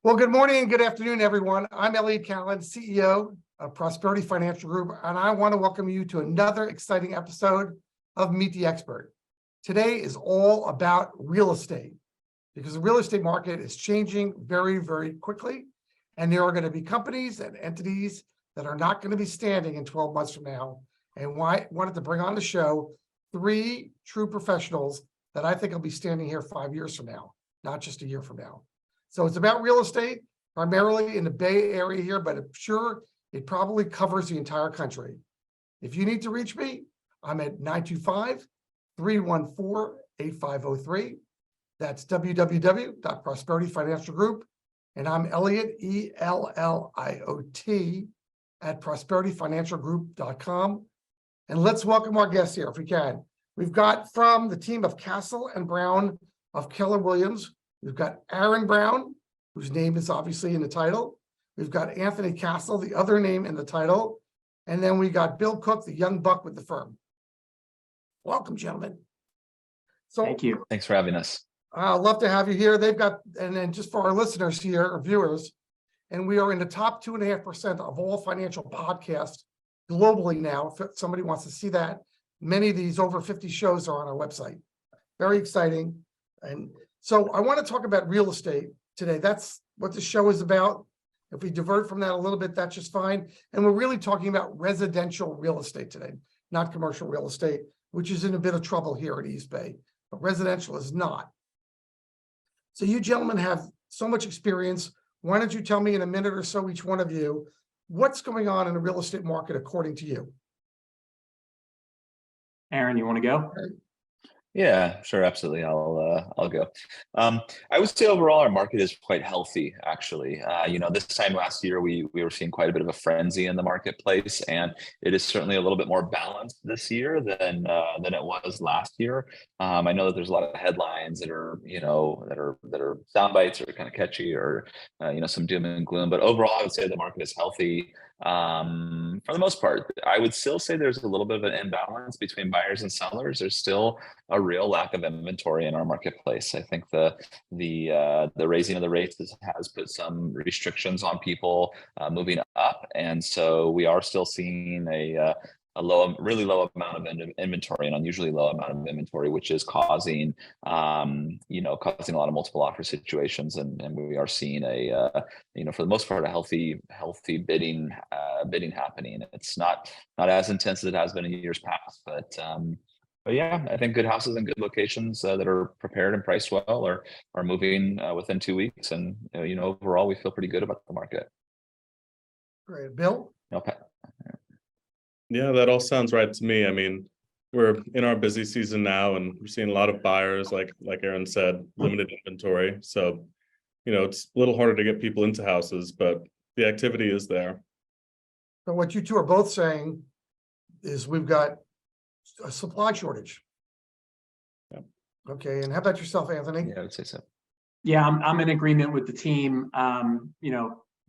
Well, good morning and good afternoon, everyone. I'm Elliot Kallen, CEO of Prosperity Financial Group, and I want to welcome you to another exciting episode of Meet the Expert. Today is all about real estate because the real estate market is changing very, very quickly, and there are going to be companies and entities that are not going to be standing in 12 months from now. And I wanted to bring on the show three true professionals that I think will be standing here 5 years from now, not just a year from now. So it's about real estate, primarily in the Bay Area here, but I'm sure it probably covers the entire country. If you need to reach me, I'm at 925-314-8503. That's www.Prosperity Financial Group. And I'm Elliot, ELLIOT, at prosperityfinancialgroup.com. And let's welcome our guests here if we can. We've got from the team of Cassel and Brown of Keller Williams, we've got Aaron Brown, whose name is obviously in the title. We've got Anthony Cassel, the other name in the title. And then we got Bill Cook, the young buck with the firm. Welcome, gentlemen. So, thank you. Thanks for having us. I'd love to have you here. They've got, and then just for our listeners here, or viewers, and we are in the top 2.5% of all financial podcasts globally now. If somebody wants to see that, many of these over 50 shows are on our website. Very exciting. And so I want to talk about real estate today. That's what the show is about. If we divert from that a little bit, that's just fine. And we're really talking about residential real estate today, not commercial real estate, which is in a bit of trouble here at East Bay, but residential is not. So you gentlemen have so much experience. Why don't you tell me in a minute or so, each one of you, what's going on in the real estate market according to you? Aaron, you want to go? Yeah, sure, absolutely. I'll go. I would say overall our market is quite healthy, actually. This time last year we were seeing quite a bit of a frenzy in the marketplace, and it is certainly a little bit more balanced this year than it was last year. I know that there's a lot of headlines that are sound bites or kind of catchy, or some doom and gloom. But overall, I would say the market is healthy. For the most part, I would still say there's a little bit of an imbalance between buyers and sellers. There's still a real lack of inventory in our marketplace. I think the raising of the rates has put some restrictions on people moving up, and so we are still seeing a really low amount of inventory, an unusually low amount of inventory, which is causing causing a lot of multiple offer situations, and we are seeing for the most part a healthy bidding happening. It's not as intense as it has been in years past, but yeah, I think good houses and good locations that are prepared and priced well are moving within 2 weeks, and overall we feel pretty good about the market. Great. Bill? Okay. Yeah, that all sounds right to me. I mean, we're in our busy season now, and we're seeing a lot of buyers, like Aaron said, limited inventory. So, it's a little harder to get people into houses, but the activity is there. So what you two are both saying is we've got a supply shortage. Yeah. Okay, and how about yourself, Anthony? Yeah, I would say so. Yeah, I'm in agreement with the team.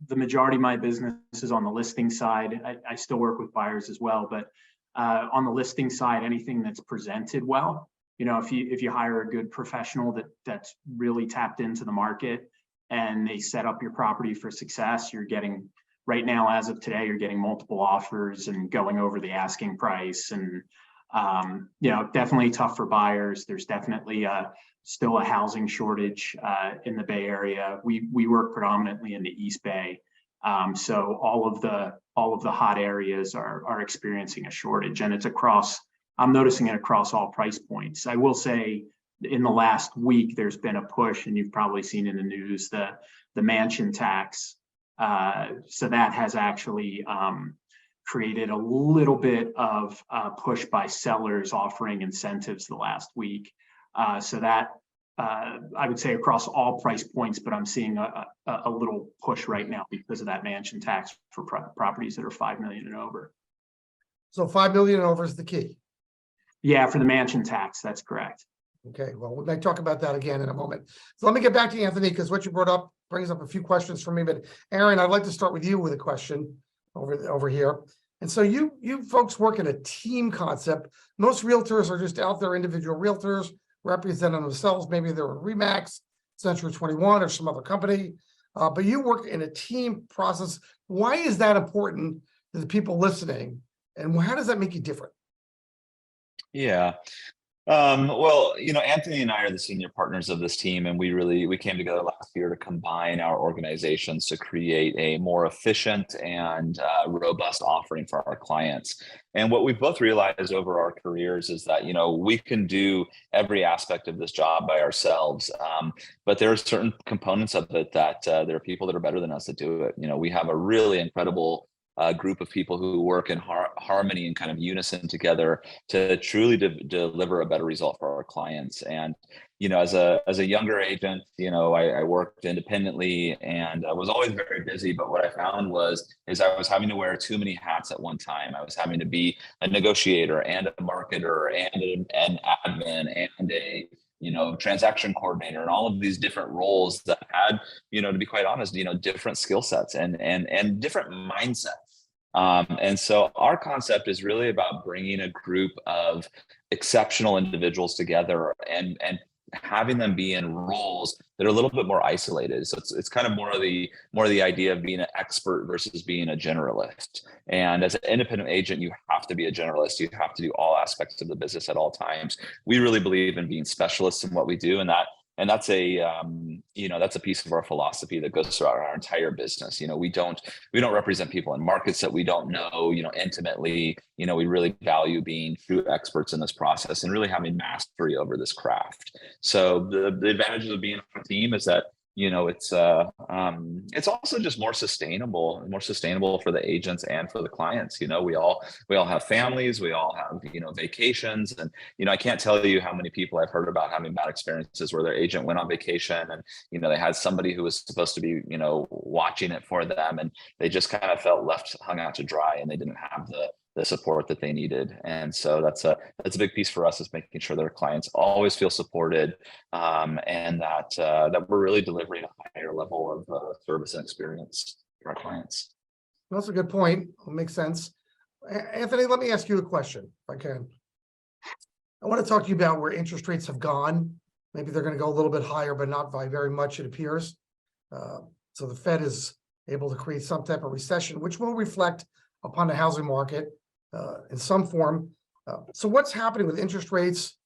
The majority of my business is on the listing side. I still work with buyers as well, but on the listing side, anything that's presented well, if you hire a good professional that's really tapped into the market and they set up your property for success, you're getting, right now, as of today, you're getting multiple offers and going over the asking price, and definitely tough for buyers. There's definitely still a housing shortage in the Bay Area. We work predominantly in the East Bay, so all of the hot areas are experiencing a shortage, and it's across. I'm noticing it across all price points. I will say, in the last week, there's been a push, and you've probably seen in the news the mansion tax. So that has actually created a little bit of push by sellers offering incentives the last week. So that I would say across all price points, but I'm seeing a little push right now because of that mansion tax for properties that are $5 million and over. So $5 million and over is the key. Yeah, for the mansion tax, that's correct. Okay, well, we might talk about that again in a moment. So let me get back to Anthony, because what you brought up brings up a few questions for me. But Aaron, I'd like to start with you with a question over here. And so you folks work in a team concept. Most realtors are just out there, individual realtors representing themselves. Maybe they're a Remax, Century 21, or some other company. but you work in a team process. Why is that important to the people listening? And how does that make you different? Yeah. Well, Anthony and I are the senior partners of this team, and we came together last year to combine our organizations to create a more efficient and robust offering for our clients. And what we've both realized over our careers is that, we can do every aspect of this job by ourselves. But there are certain components of it that there are people that are better than us that do it. We have a really incredible group of people who work in harmony and kind of unison together to truly deliver a better result for our clients. And as a younger agent, I worked independently and I was always very busy. But what I found is I was having to wear too many hats at one time. I was having to be a negotiator and a marketer and an admin and a transaction coordinator, and all of these different roles that had, to be quite honest, different skill sets and different mindsets. And so our concept is really about bringing a group of exceptional individuals together and having them be in roles that are a little bit more isolated. So it's kind of more of the idea of being an expert versus being a generalist. And as an independent agent, you have to be a generalist. You have to do all aspects of the business at all times. We really believe in being specialists in what we do, and that's a piece of our philosophy that goes throughout our entire business. We don't represent people in markets that we don't know, intimately. We really value being true experts in this process and really having mastery over this craft. So the advantages of being on a team is that it's also just more sustainable for the agents and for the clients. We all have families, we all have vacations, and I can't tell you how many people I've heard about having bad experiences where their agent went on vacation and they had somebody who was supposed to be watching it for them, and they just kind of felt hung out to dry, and they didn't have the support that they needed. And so that's a big piece for us, is making sure that our clients always feel supported, and that we're really delivering a higher level of service and experience for our clients. That's a good point. It makes sense. Anthony, let me ask you a question, if I can. I want to talk to you about where interest rates have gone. Maybe they're going to go a little bit higher, but not by very much, it appears. So the Fed is able to create some type of recession, which will reflect upon the housing market in some form. So what's happening with interest rates?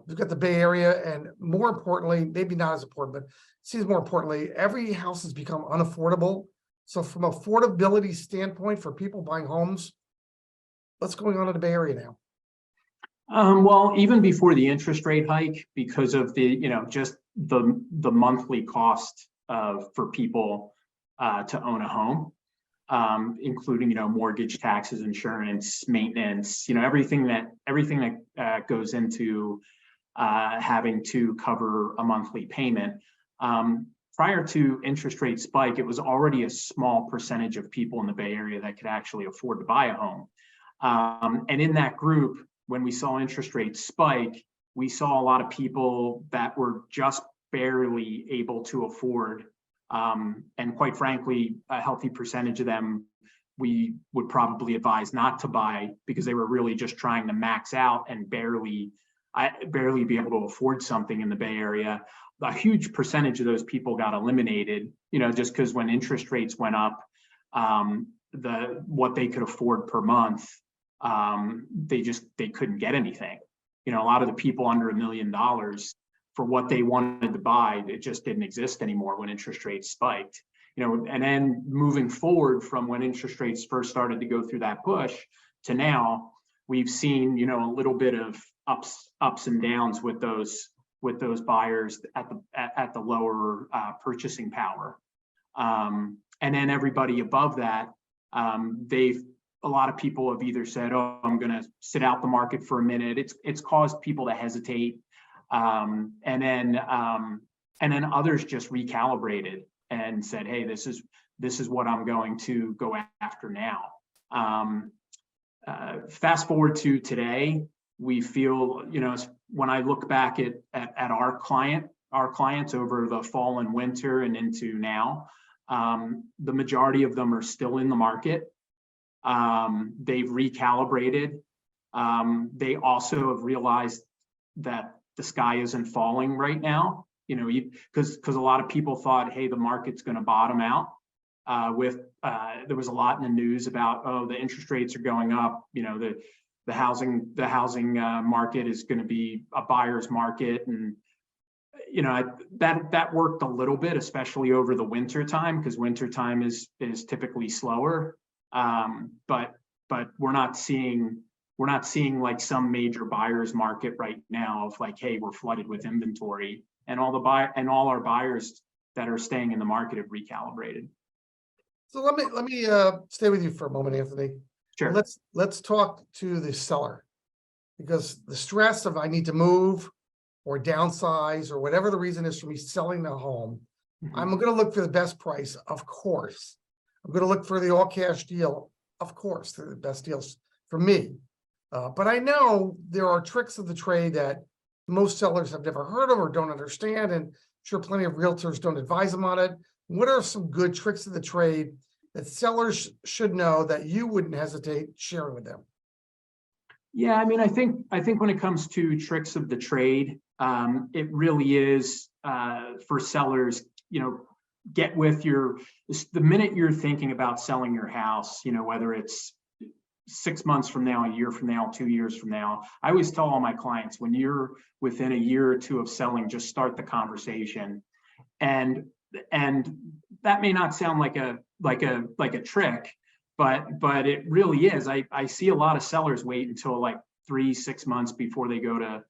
We've got the Bay Area, and more importantly, maybe not as important, but seems more importantly, every house has become unaffordable. So from an affordability standpoint for people buying homes, what's going on in the Bay Area now? Well, even before the interest rate hike, because of the, just the monthly cost for people to own a home, including, mortgage, taxes, insurance, maintenance, everything that goes into having to cover a monthly payment. Prior to interest rate spike, it was already a small percentage of people in the Bay Area that could actually afford to buy a home. And in that group, when we saw interest rates spike, we saw a lot of people that were just barely able to afford. And quite frankly, a healthy percentage of them we would probably advise not to buy, because they were really just trying to max out and barely be able to afford something in the Bay Area. A huge percentage of those people got eliminated, just because when interest rates went up, what they could afford per month, they couldn't get anything. A lot of the people under $1 million for what they wanted to buy, it just didn't exist anymore when interest rates spiked. And then moving forward from when interest rates first started to go through that push to now, we've seen, a little bit of ups and downs with those buyers at the lower purchasing power. And then everybody above that, a lot of people have either said, "Oh, I'm going to sit out the market for a minute." It's caused people to hesitate, and then others just recalibrated and said, "Hey, this is what I'm going to go after now." Fast forward to today, we feel, when I look back at our clients over the fall and winter and into now, the majority of them are still in the market. They've recalibrated. They also have realized that the sky isn't falling right now, you know, because a lot of people thought, hey, the market's going to bottom out. There was a lot in the news about, oh, the interest rates are going up, you know, the housing market is going to be a buyer's market, and you know, that worked a little bit, especially over the winter time, because winter time is typically slower. But we're not seeing like some major buyer's market right now of like, hey, we're flooded with inventory, and all our buyers that are staying in the market have recalibrated. So let me stay with you for a moment, Anthony. Sure. Let's talk to the seller, because the stress of I need to move or downsize or whatever the reason is for me selling the home, I'm going to look for the best price, of course. I'm going to look for the all cash deal, of course, they're the best deals for me. But I know there are tricks of the trade that most sellers have never heard of or don't understand, and I'm sure plenty of realtors don't advise them on it. What are some good tricks of the trade that sellers should know that you wouldn't hesitate sharing with them? Yeah, I mean, I think when it comes to tricks of the trade, it really is for sellers, you know, get with the minute you're thinking about selling your house, you know, whether it's 6 months from now, a year from now, 2 years from now, I always tell all my clients, when you're within a year or two of selling, just start the conversation. And that may not sound like a trick, but it really is. I see a lot of sellers wait until like 3-6 months before they go to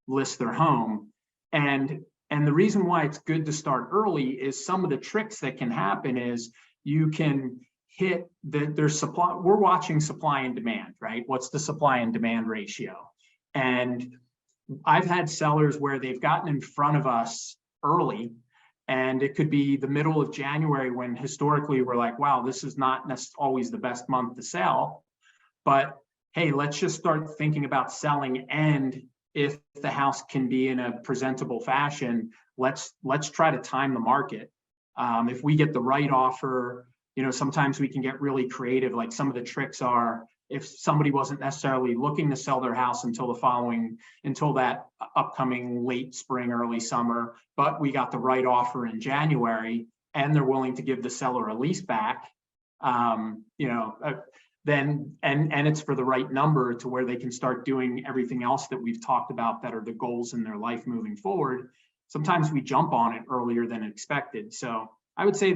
list their home. And the reason why it's good to start early is some of the tricks that can happen is you can hit there's supply. We're watching supply and demand, right? What's the supply and demand ratio? And I've had sellers where they've gotten in front of us early, and it could be the middle of January when historically we're like, wow, this is not always the best month to sell, but hey, let's just start thinking about selling. And if the house can be in a presentable fashion, let's try to time the market. If we get the right offer, you know, sometimes we can get really creative. Like some of the tricks are, if somebody wasn't necessarily looking to sell their house until that upcoming late spring, early summer, but we got the right offer in January and they're willing to give the seller a lease back, you know, then, and it's for the right number to where they can start doing everything else that we've talked about that are the goals in their life moving forward. Sometimes we jump on it earlier than expected. So I would say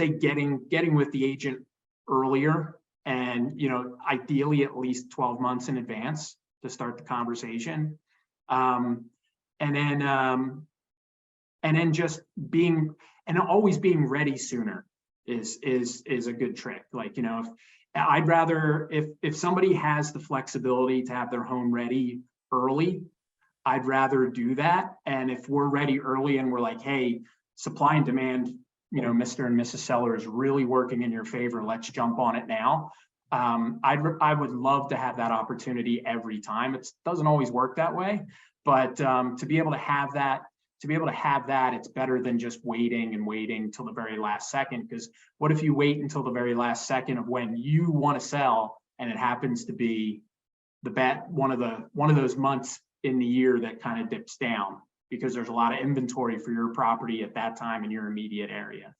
getting with the agent earlier, and, you know, ideally at least 12 months in advance to start the conversation. And then just always being ready sooner is a good trick. Like, you know, I'd rather, if somebody has the flexibility to have their home ready early, I'd rather do that. And if we're ready early and we're like, hey, supply and demand, you know, Mr. and Mrs. Seller is really working in your favor, let's jump on it now. I would love to have that opportunity every time. It doesn't always work that way, but to be able to have that, it's better than just waiting till the very last second. Because what if you wait until the very last second of when you want to sell, and it happens to be one of those months in the year that kind of dips down because there's a lot of inventory for your property at that time in your immediate area.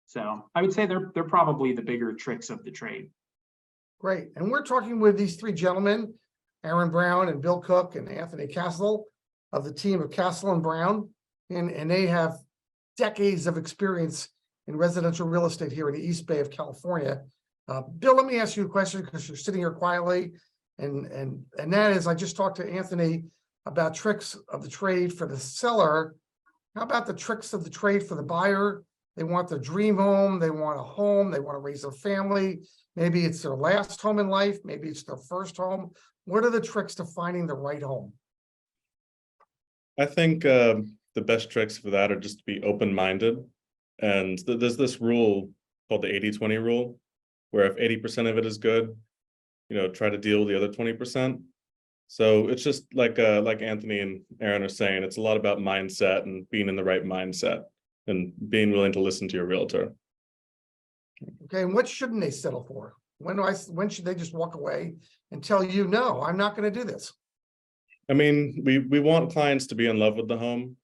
So I would say they're probably the bigger tricks of the trade. Great. And we're talking with these three gentlemen, Aaron Brown and Bill Cook and Anthony Cassel of the team of Cassel and Brown. And they have decades of experience in residential real estate here in the East Bay of California. Bill, let me ask you a question because you're sitting here quietly. And that is, I just talked to Anthony about tricks of the trade for the seller. How about the tricks of the trade for the buyer? They want their dream home. They want a home. They want to raise a family. Maybe it's their last home in life. Maybe it's their first home. What are the tricks to finding the right home? I think the best tricks for that are just to be open-minded. And there's this rule called the 80-20 rule, where if 80% of it is good, you know, try to deal with the other 20%. So it's just like Anthony and Aaron are saying, it's a lot about mindset and being in the right mindset and being willing to listen to your realtor. Okay, and what shouldn't they settle for? When should they just walk away and tell you, no, I'm not going to do this? I mean, we want clients to be in love with the home.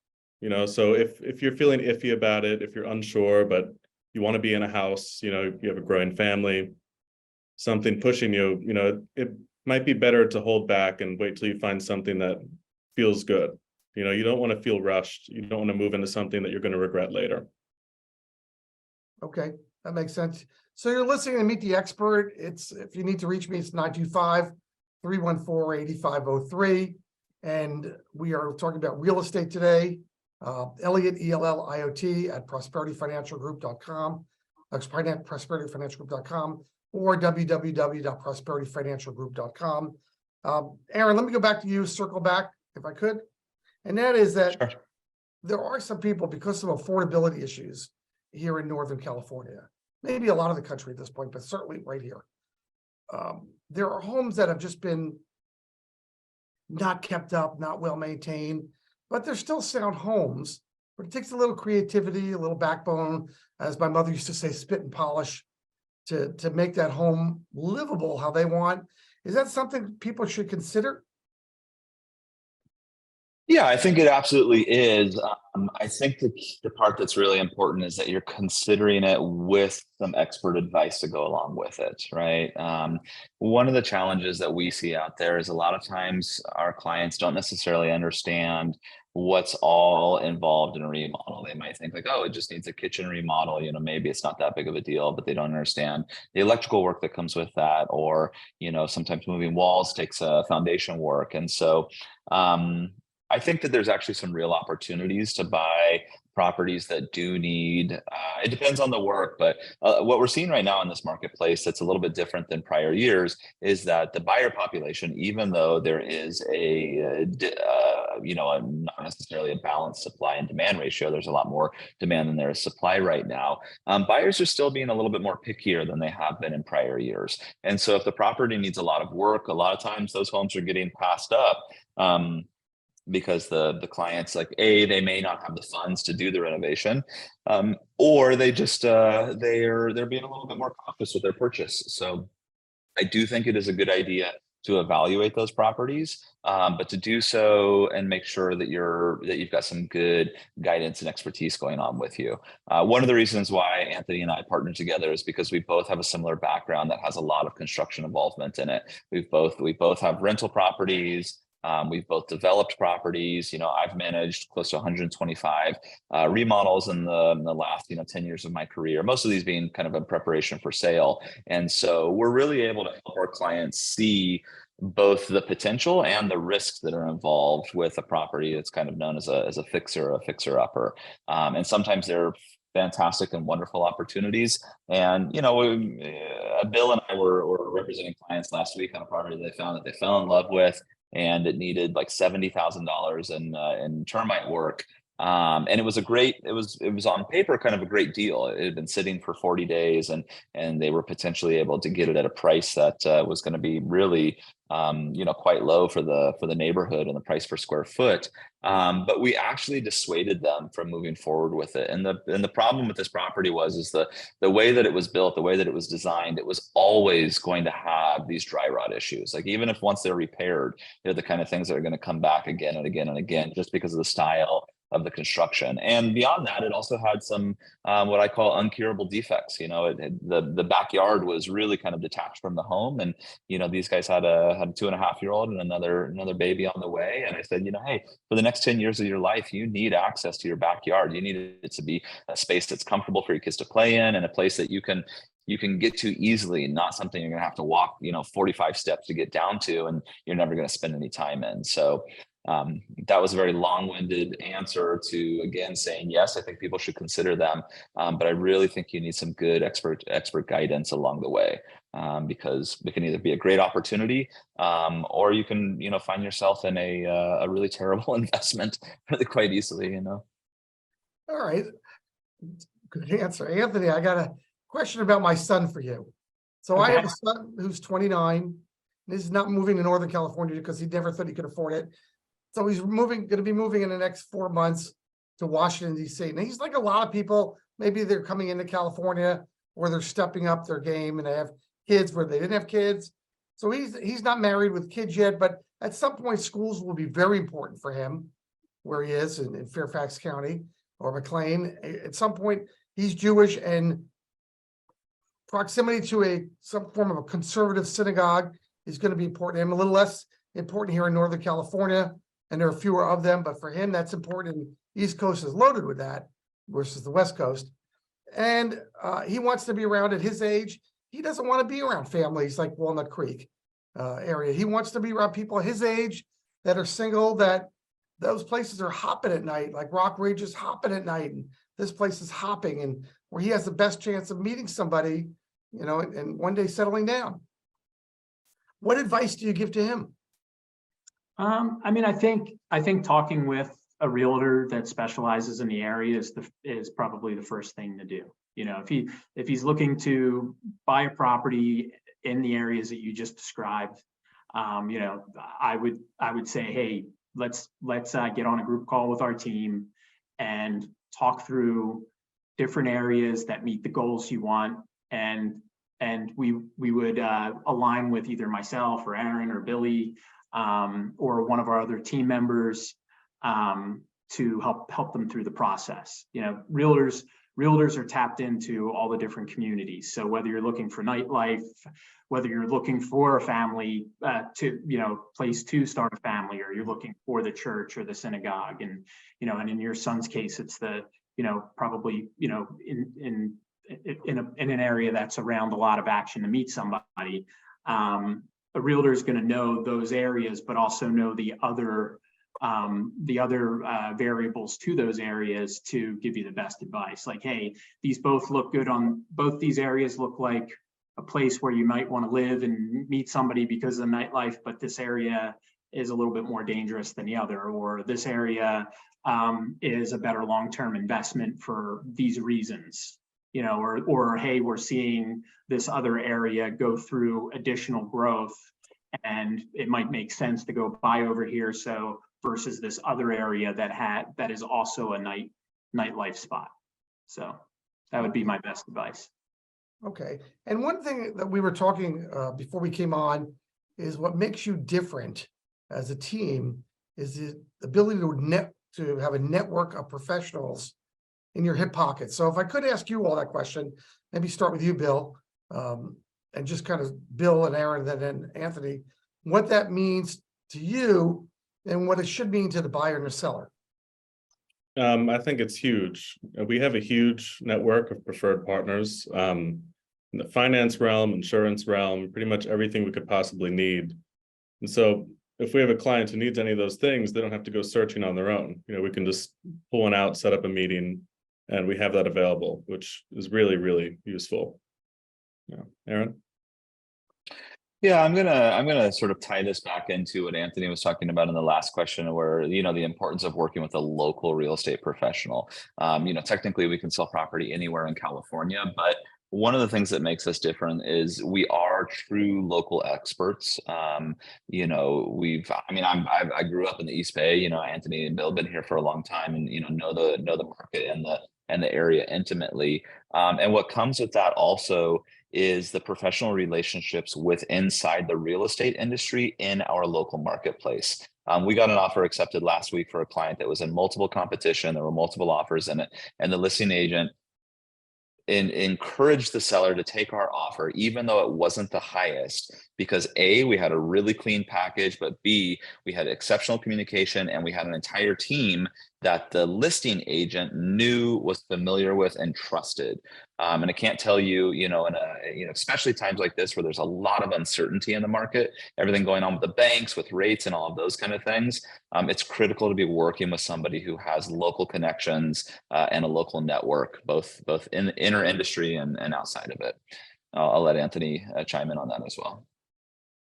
So if you're feeling iffy about it, if you're unsure, but you want to be in a house, you have a growing family, something pushing you, it might be better to hold back and wait till you find something that feels good. You don't want to feel rushed. You don't want to move into something that you're going to regret later. Okay, that makes sense. So you're listening to Meet the Expert. If you need to reach me, it's 925-314-8503. And we are talking about real estate today. Elliot, ELLIOT at prosperityfinancialgroup.com, prosperityfinancialgroup.com, or www.prosperityfinancialgroup.com. Aaron, let me go back to you, circle back if I could. And that is that Sure. there are some people, because of affordability issues here in Northern California, maybe a lot of the country at this point, but certainly right here. There are homes that have just been not kept up, not well maintained, but they're still sound homes. But it takes a little creativity, a little backbone, as my mother used to say, spit and polish, to make that home livable how they want. Is that something people should consider? Yeah, I think it absolutely is. I think the part that's really important is that you're considering it with some expert advice to go along with it, right? One of the challenges that we see out there is a lot of times our clients don't necessarily understand what's all involved in a remodel. They might think like, oh, it just needs a kitchen remodel, maybe it's not that big of a deal, but they don't understand the electrical work that comes with that, or, sometimes moving walls takes foundation work. And so, I think that there's actually some real opportunities to buy properties that do need, it depends on the work, but what we're seeing right now in this marketplace that's a little bit different than prior years is that the buyer population, even though there is not necessarily a balanced supply and demand ratio, there's a lot more demand than there is supply right now. Buyers are still being a little bit more pickier than they have been in prior years. And so if the property needs a lot of work, a lot of times those homes are getting passed up. Because the clients, like, they may not have the funds to do the renovation, or they just they're being a little bit more cautious with their purchase. So I do think it is a good idea to evaluate those properties, but to do so and make sure that you've got some good guidance and expertise going on with you. One of the reasons why Anthony and I partnered together is because we both have a similar background that has a lot of construction involvement in it. We both have rental properties. We've both developed properties. I've managed close to 125 remodels in the last 10 years of my career, most of these being kind of in preparation for sale. And so we're really able to help our clients see both the potential and the risks that are involved with a property that's kind of known as a fixer upper. And sometimes they're fantastic and wonderful opportunities. And, Bill and I were representing clients last week on a property they found that they fell in love with, and it needed like $70,000 in termite work. And it was on paper kind of a great deal. It had been sitting for 40 days and they were potentially able to get it at a price that was going to be really quite low for the neighborhood and the price per square foot. But we actually dissuaded them from moving forward with it. And the problem with this property is the way that it was built, the way that it was designed, it was always going to have these dry rot issues. Like, even if once they're repaired, they're the kind of things that are going to come back again and again and again, just because of the style of the construction. And beyond that, it also had some what I call uncurable defects. The backyard was really kind of detached from the home, and these guys had a 2.5-year-old and another baby on the way. And I said, hey, for the next 10 years of your life, you need access to your backyard. You need it to be a space that's comfortable for your kids to play in, and a place that you can get to easily, not something you're going to have to walk 45 steps to get down to, and you're never going to spend any time in. So that was a very long-winded answer to, again, saying, yes, I think people should consider them. But I really think you need some good expert guidance along the way, because it can either be a great opportunity, or you can, find yourself in a really terrible investment really quite easily, All right. Good answer. Anthony, I got a question about my son for you. So I have a son who's 29. He's not moving to Northern California because he never thought he could afford it. So he's going to be moving in the next 4 months to Washington, D.C. And he's like a lot of people, maybe they're coming into California or they're stepping up their game and they have kids where they didn't have kids. So he's not married with kids yet, but at some point schools will be very important for him. where he is in Fairfax County or McLean. At some point, he's Jewish, and proximity to some form of a conservative synagogue is going to be important. And a little less important here in Northern California, and there are fewer of them, but for him, that's important. And East Coast is loaded with that versus the West Coast. And he wants to be around at his age. He doesn't want to be around families like Walnut Creek area. He wants to be around people his age that are single, that those places are hopping at night, like Rock Ridge is hopping at night, and this place is hopping, and where he has the best chance of meeting somebody, you know, and one day settling down. What advice do you give to him? I mean, I think talking with a realtor that specializes in the area is probably the first thing to do. You know, if he's looking to buy a property in the areas that you just described, you know, I would say, hey, let's get on a group call with our team and talk through different areas that meet the goals you want, and we would align with either myself or Aaron or Billy or one of our other team members to help them through the process. You know, realtors are tapped into all the different communities. So whether you're looking for nightlife, whether you're looking for a family place to start a family, or you're looking for the church or the synagogue, and you know, and in your son's case, it's the, you know, probably, you know, in an area that's around a lot of action to meet somebody. A realtor is going to know those areas, but also know the other variables to those areas to give you the best advice. Like, hey, these both look good both these areas look like a place where you might want to live and meet somebody because of the nightlife, but this area is a little bit more dangerous than the other, or this area is a better long-term investment for these reasons. You know, or hey, we're seeing this other area go through additional growth, and it might make sense to go buy over here. So versus this other area that is also a nightlife spot. So that would be my best advice. Okay. And one thing that we were talking before we came on is what makes you different as a team is the ability to have a network of professionals in your hip pocket. So if I could ask you all that question, maybe start with you, Bill, and just kind of Bill and Aaron, and then Anthony, what that means to you and what it should mean to the buyer and the seller. I think it's huge. We have a huge network of preferred partners in the finance realm, insurance realm, pretty much everything we could possibly need. And so if we have a client who needs any of those things, they don't have to go searching on their own. You know, we can just pull one out, set up a meeting, and we have that available, which is really, really useful. Yeah, Aaron? Yeah, I'm gonna sort of tie this back into what Anthony was talking about in the last question, where, you know, the importance of working with a local real estate professional. You know, technically we can sell property anywhere in California, but one of the things that makes us different is we are true local experts. You know, I grew up in the East Bay. You know, Anthony and Bill have been here for a long time, and you know the market and the area intimately. And what comes with that also is the professional relationships with inside the real estate industry in our local marketplace. We got an offer accepted last week for a client that was in multiple competition. There were multiple offers in it, and the listing agent encouraged the seller to take our offer, even though it wasn't the highest, because A, we had a really clean package, but B, we had exceptional communication, and we had an entire team that the listing agent knew, was familiar with, and trusted. And I can't tell you, especially times like this where there's a lot of uncertainty in the market, everything going on with the banks, with rates, and all of those kind of things. It's critical to be working with somebody who has local connections and a local network, both in the inner industry and outside of it. I'll let Anthony chime in on that as well.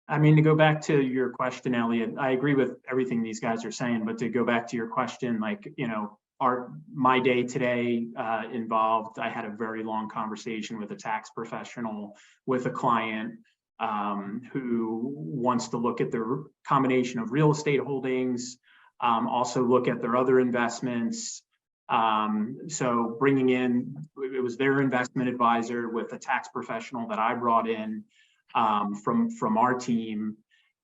I mean, to go back to your question, Elliot, I agree with everything these guys are saying, but to go back to your question, like, you know, my day today involved, I had a very long conversation with a tax professional, with a client who wants to look at the combination of real estate holdings, also look at their other investments. So bringing in, it was their investment advisor with a tax professional that I brought in from our team.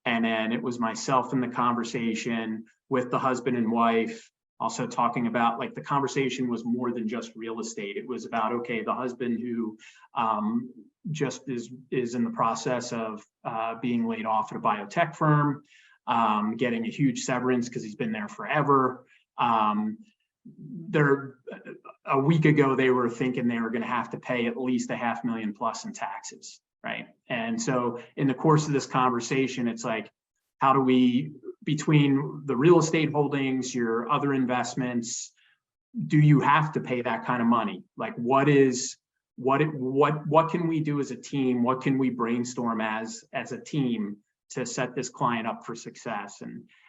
And then it was myself in the conversation with the husband and wife also talking about, like, the conversation was more than just real estate. It was about, okay, the husband who just is in the process of being laid off at a biotech firm, getting a huge severance because he's been there forever. A week ago, they were thinking they were going to have to pay at least $500,000 plus in taxes, right? And so in the course of this conversation, it's like, how do we, between the real estate holdings, your other investments, do you have to pay that kind of money? Like, what can we do as a team? What can we brainstorm as a team to set this client up for success?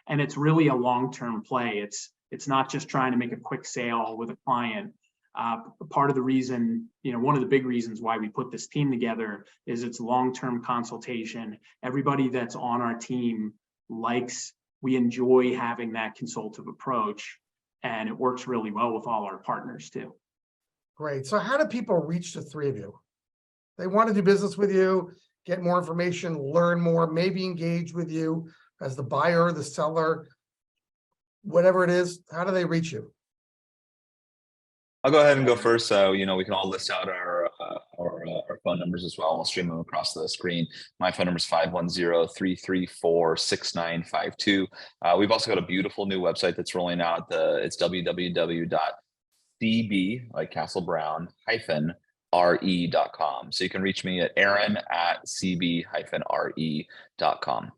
And it's really a long-term play. It's not just trying to make a quick sale with a client. Part of the reason, one of the big reasons why we put this team together is it's long-term consultation. Everybody that's on our team we enjoy having that consultative approach, and it works really well with all our partners too. Great. So how do people reach the three of you? They want to do business with you, get more information, learn more, maybe engage with you as the buyer, the seller, whatever it is. How do they reach you? I'll go ahead and go first. So, we can all list out our phone numbers as well. I'll stream them across the screen. My phone number is 510-334-6952. We've also got a beautiful new website that's rolling out. It's www.cb, like Castle Brown, -re.com. So you can reach me at aaron@cb-re.com.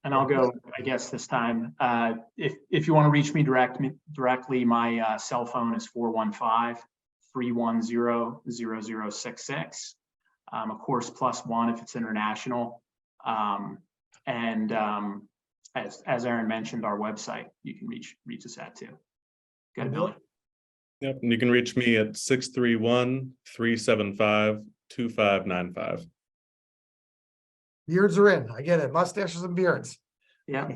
And I'll go, I guess, this time. If you want to reach me directly, my cell phone is 415-310-0066. Of course, +1 if it's international. And as Aaron mentioned, our website, you can reach us at too. Go ahead, Billy. Yep, and you can reach me at 631-375-2595. Beards are in. I get it. Mustaches and beards. Yeah.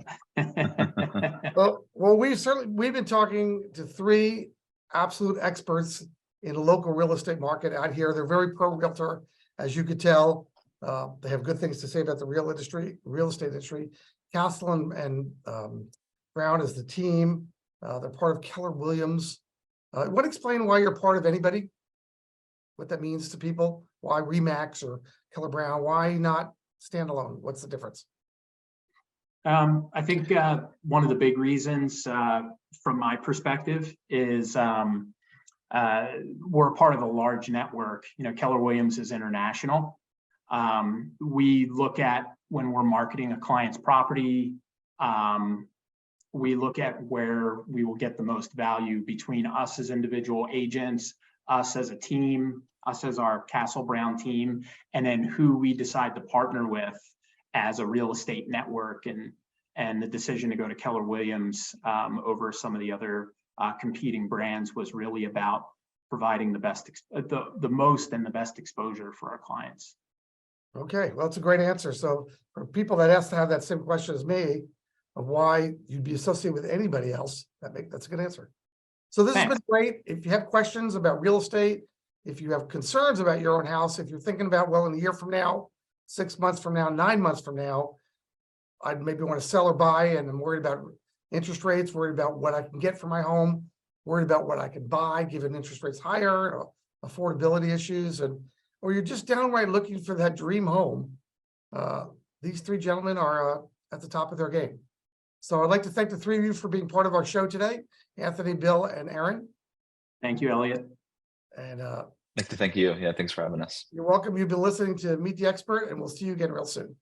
Well, we've been talking to three absolute experts in the local real estate market out here. They're very pro realtor, as you could tell. They have good things to say about the real estate industry. Cassel and Brown is the team. They're part of Keller Williams. Want to explain why you're part of anybody? What that means to people? Why Remax or Keller Brown? Why not standalone? What's the difference? I think one of the big reasons from my perspective is we're a part of a large network. Keller Williams is international. We look at, when we're marketing a client's property, we look at where we will get the most value between us as individual agents, us as a team, us as our Castle Brown team, and then who we decide to partner with as a real estate network. And the decision to go to Keller Williams over some of the other competing brands was really about providing the most and the best exposure for our clients. Okay, well, that's a great answer. So for people that ask to have that same question as me of why you'd be associated with anybody else, that's a good answer. So this has been great. If you have questions about real estate, if you have concerns about your own house, if you're thinking about, well, in a year from now, 6 months from now, 9 months from now, I'd maybe want to sell or buy, and I'm worried about interest rates, worried about what I can get for my home, worried about what I can buy given interest rates higher, affordability issues, or you're just downright looking for that dream home. These three gentlemen are at the top of their game. So I'd like to thank the three of you for being part of our show today, Anthony, Bill, and Aaron. Thank you, Elliot. And I'd like to thank you. Yeah, thanks for having us. You're welcome. You've been listening to Meet the Expert, and we'll see you again real soon.